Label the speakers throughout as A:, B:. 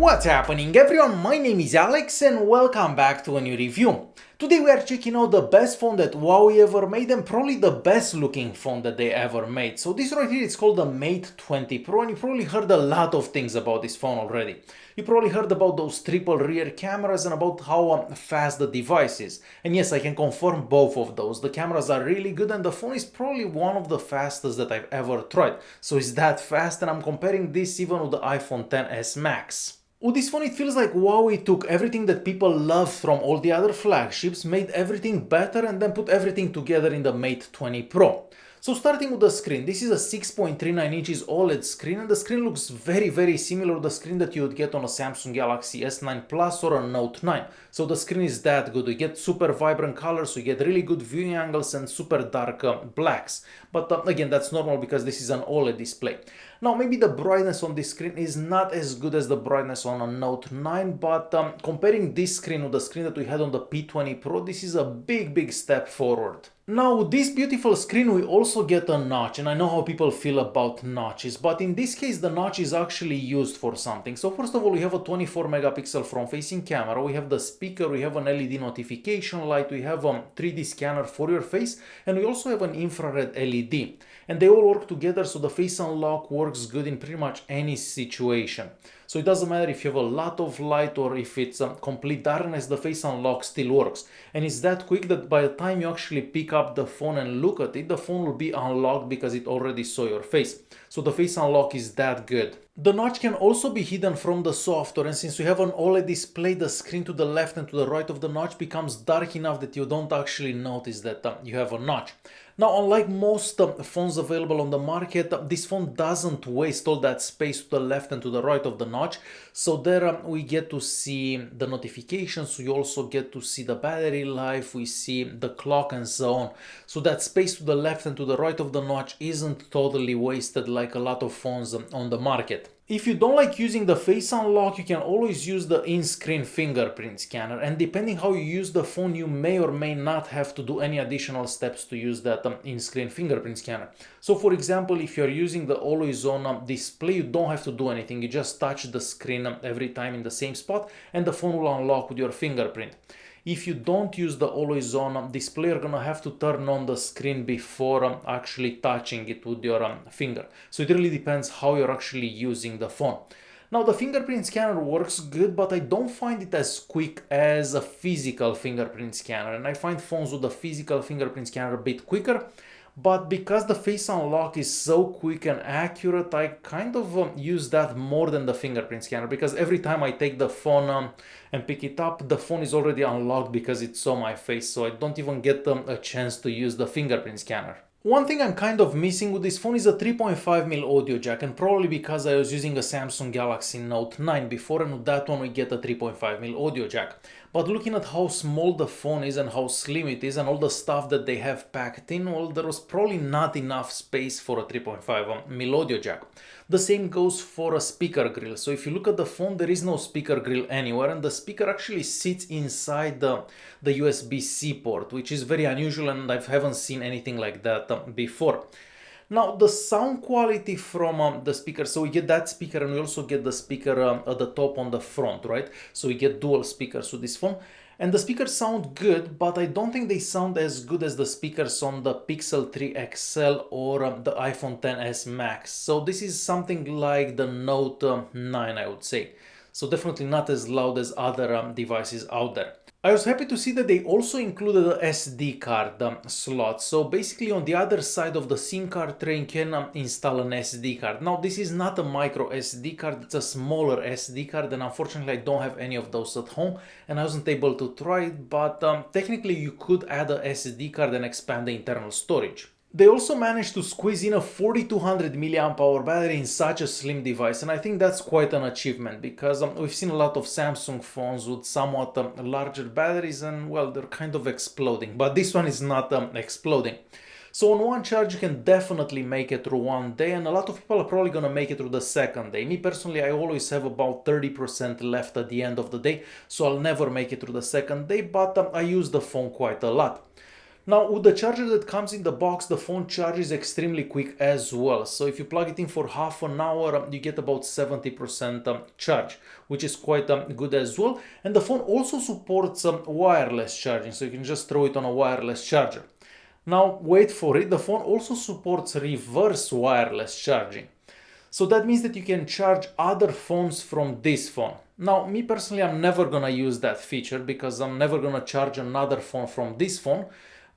A: What's happening everyone, my name is Alex and welcome back to a new review. Today we are checking out the best phone that Huawei ever made and probably the best looking phone that they ever made. So this right here is called the Mate 20 Pro and you probably heard a lot of things about this phone already. You probably heard about those triple rear cameras and about how fast the device is. And yes, I can confirm both of those. The cameras are really good and the phone is probably one of the fastest that I've ever tried. So it's that fast and I'm comparing this even with the iPhone XS Max. With this phone it feels like Huawei took everything that people love from all the other flagships, made everything better and then put everything together in the Mate 20 Pro. So starting with the screen, this is a 6.39 inches OLED screen and the screen looks very similar to the screen that you would get on a Samsung Galaxy S9 Plus or a Note 9. So the screen is that good, we get super vibrant colors, we get really good viewing angles and super dark blacks. But again, that's normal because this is an OLED display. Now maybe the brightness on this screen is not as good as the brightness on a Note 9, but comparing this screen with the screen that we had on the P20 Pro, this is a big step forward. Now with this beautiful screen we also get a notch, and I know how people feel about notches, but in this case the notch is actually used for something. So first of all, we have a 24 megapixel front facing camera, we have the speaker, we have an LED notification light, we have a 3D scanner for your face, and we also have an infrared LED. And they all work together, so the face unlock works good in pretty much any situation. So it doesn't matter if you have a lot of light or if it's complete darkness, the face unlock still works. And it's that quick that by the time you actually pick up the phone and look at it, the phone will be unlocked because it already saw your face. So the face unlock is that good. The notch can also be hidden from the software, and since we have an OLED display, the screen to the left and to the right of the notch becomes dark enough that you don't actually notice that you have a notch. Now, unlike most phones available on the market, this phone doesn't waste all that space to the left and to the right of the notch. So there we get to see the notifications, we also get to see the battery life, we see the clock and so on. So that space to the left and to the right of the notch isn't totally wasted like a lot of phones on the market. If you don't like using the face unlock, you can always use the in-screen fingerprint scanner, and depending how you use the phone, you may or may not have to do any additional steps to use that in-screen fingerprint scanner. So for example, if you're using the always-on display, you don't have to do anything, you just touch the screen every time in the same spot and the phone will unlock with your fingerprint. If you don't use the always-on display, you're gonna have to turn on the screen before actually touching it with your finger. So it really depends how you're actually using the phone. Now the fingerprint scanner works good, but I don't find it as quick as a physical fingerprint scanner. And I find phones with a physical fingerprint scanner a bit quicker. But because the face unlock is so quick and accurate, I kind of use that more than the fingerprint scanner, because every time I take the phone and pick it up, the phone is already unlocked because it saw my face, so I don't even get a chance to use the fingerprint scanner. One thing I'm kind of missing with this phone is a 3.5mm audio jack, and probably because I was using a Samsung Galaxy Note 9 before, and with that one we get a 3.5mm audio jack. But looking at how small the phone is and how slim it is and all the stuff that they have packed in, well, there was probably not enough space for a 3.5mm audio jack. The same goes for a speaker grill. So if you look at the phone, there is no speaker grill anywhere, and the speaker actually sits inside the USB-C port, which is very unusual and I haven't seen anything like that before. Now the sound quality from the speaker, so we get that speaker and we also get the speaker at the top on the front, right? So we get dual speakers with this phone. And the speakers sound good, but I don't think they sound as good as the speakers on the Pixel 3 XL or the iPhone XS Max. So this is something like the Note 9, I would say. So definitely not as loud as other devices out there. I was happy to see that they also included a SD card slot. So basically on the other side of the SIM card tray you can install an SD card. Now this is not a micro SD card, it's a smaller SD card, and unfortunately I don't have any of those at home and I wasn't able to try it, but technically you could add a SD card and expand the internal storage. They also managed to squeeze in a 4200 mAh battery in such a slim device, and I think that's quite an achievement because we've seen a lot of Samsung phones with somewhat larger batteries and, well, they're kind of exploding, but this one is not exploding. So on one charge you can definitely make it through one day, and a lot of people are probably gonna make it through the second day. Me personally, I always have about 30% left at the end of the day, so I'll never make it through the second day, but I use the phone quite a lot. Now, with the charger that comes in the box, the phone charges extremely quick as well. So if you plug it in for half an hour, you get about 70% charge, which is quite good as well. And the phone also supports wireless charging, so you can just throw it on a wireless charger. Now, wait for it, the phone also supports reverse wireless charging. So that means that you can charge other phones from this phone. Now, me personally, I'm never gonna use that feature because I'm never gonna charge another phone from this phone.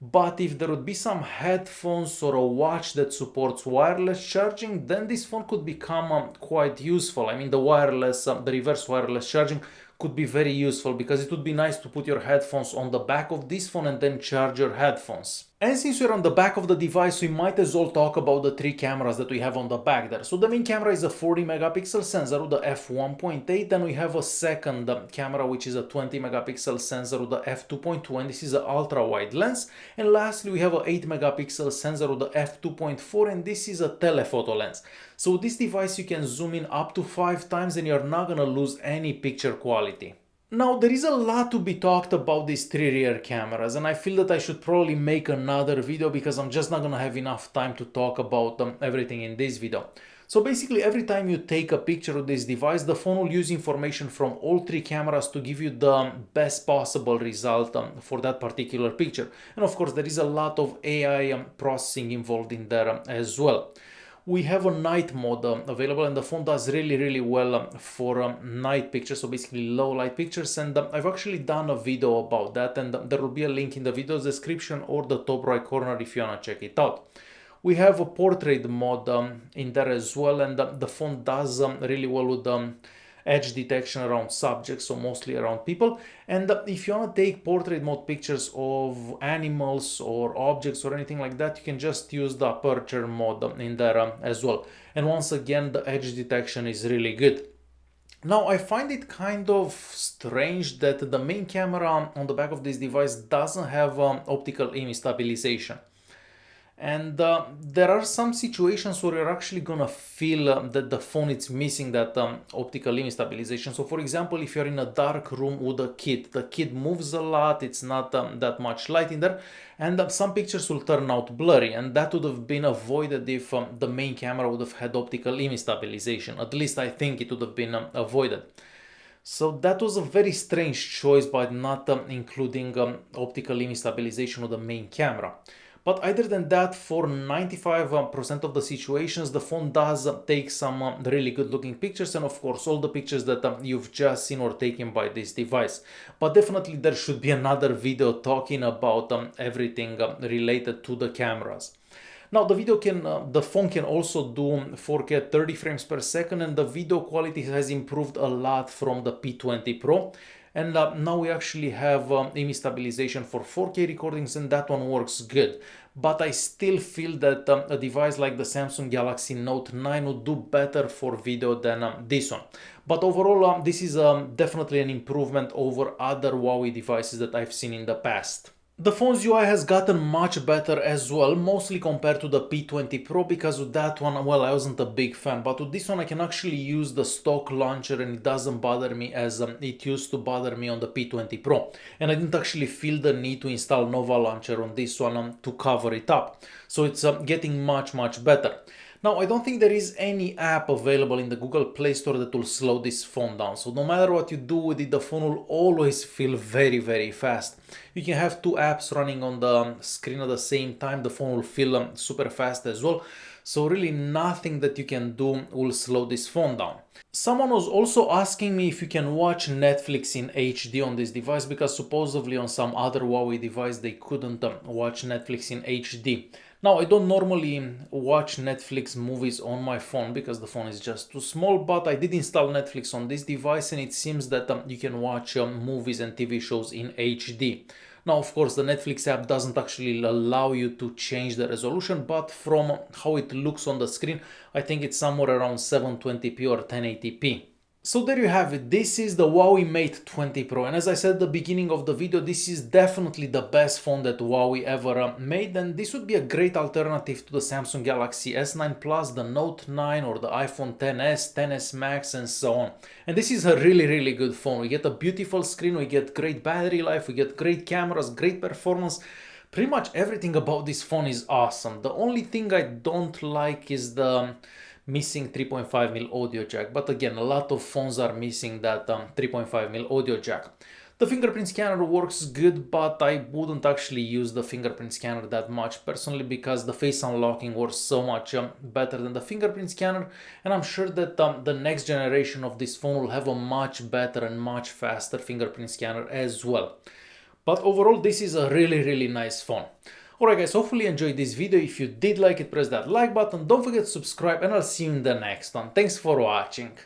A: But if there would be some headphones or a watch that supports wireless charging, then this phone could become quite useful. I mean, the reverse wireless charging could be very useful because it would be nice to put your headphones on the back of this phone and then charge your headphones. And since we're on the back of the device, we might as well talk about the three cameras that we have on the back there. So the main camera is a 40 megapixel sensor with the f1.8, and we have a second camera which is a 20 megapixel sensor with the f2.2, and this is an ultra wide lens. And lastly, we have a 8 megapixel sensor with the f2.4, and this is a telephoto lens. So with this device you can zoom in up to 5 times and you're not gonna lose any picture quality. Now, there is a lot to be talked about these three rear cameras, and I feel that I should probably make another video because I'm just not gonna have enough time to talk about everything in this video. So basically, every time you take a picture of this device, the phone will use information from all three cameras to give you the best possible result for that particular picture. And of course, there is a lot of AI processing involved in there as well. We have a night mode available, and the phone does really well for night pictures, so basically low light pictures, and I've actually done a video about that, and there will be a link in the video description or the top right corner if you want to check it out. We have a portrait mode in there as well, and the phone does really well with edge detection around subjects, so mostly around people. And if you want to take portrait mode pictures of animals or objects or anything like that, you can just use the aperture mode in there as well. And once again, the edge detection is really good. Now, I find it kind of strange that the main camera on the back of this device doesn't have optical image stabilization. And there are some situations where you're actually gonna feel that the phone is missing that optical image stabilization. So for example, if you're in a dark room with a kid, the kid moves a lot, it's not that much light in there, and some pictures will turn out blurry, and that would have been avoided if the main camera would have had optical image stabilization. At least I think it would have been avoided. So that was a very strange choice by not including optical image stabilization of the main camera. But other than that, for 95% of the situations, the phone does take some really good looking pictures, and of course all the pictures that you've just seen were taken by this device. But definitely there should be another video talking about everything related to the cameras. Now the phone can also do 4K at 30 frames per second, and the video quality has improved a lot from the P20 Pro. And now we actually have image stabilization for 4K recordings, and that one works good. But I still feel that a device like the Samsung Galaxy Note 9 would do better for video than this one. But overall, this is definitely an improvement over other Huawei devices that I've seen in the past. The phone's UI has gotten much better as well, mostly compared to the P20 Pro, because with that one, well, I wasn't a big fan, but with this one I can actually use the stock launcher and it doesn't bother me as it used to bother me on the P20 Pro. And I didn't actually feel the need to install Nova Launcher on this one to cover it up. So it's getting much better. Now, I don't think there is any app available in the Google Play Store that will slow this phone down. So no matter what you do with it, the phone will always feel very fast. You can have two apps running on the screen at the same time. The phone will feel super fast as well. So really nothing that you can do will slow this phone down. Someone was also asking me if you can watch Netflix in HD on this device, because supposedly on some other Huawei device they couldn't watch Netflix in HD. Now, I don't normally watch Netflix movies on my phone because the phone is just too small, but I did install Netflix on this device and it seems that you can watch movies and TV shows in HD. Now, of course, the Netflix app doesn't actually allow you to change the resolution, but from how it looks on the screen, I think it's somewhere around 720p or 1080p. So there you have it, this is the Huawei Mate 20 Pro, and as I said at the beginning of the video, this is definitely the best phone that Huawei ever made, and this would be a great alternative to the Samsung Galaxy S9 Plus, the Note 9 or the iPhone XS, XS Max and so on. And this is a really good phone. We get a beautiful screen, we get great battery life, we get great cameras, great performance, Pretty much everything about this phone is awesome. The only thing I don't like is the missing 3.5mm audio jack, but again, a lot of phones are missing that 3.5mm audio jack. The fingerprint scanner works good, but I wouldn't actually use the fingerprint scanner that much personally because the face unlocking works so much better than the fingerprint scanner, and I'm sure that the next generation of this phone will have a much better and much faster fingerprint scanner as well. But overall, this is a really nice phone. Alright guys, hopefully you enjoyed this video. If you did like it, press that like button, don't forget to subscribe, and I'll see you in the next one. Thanks for watching.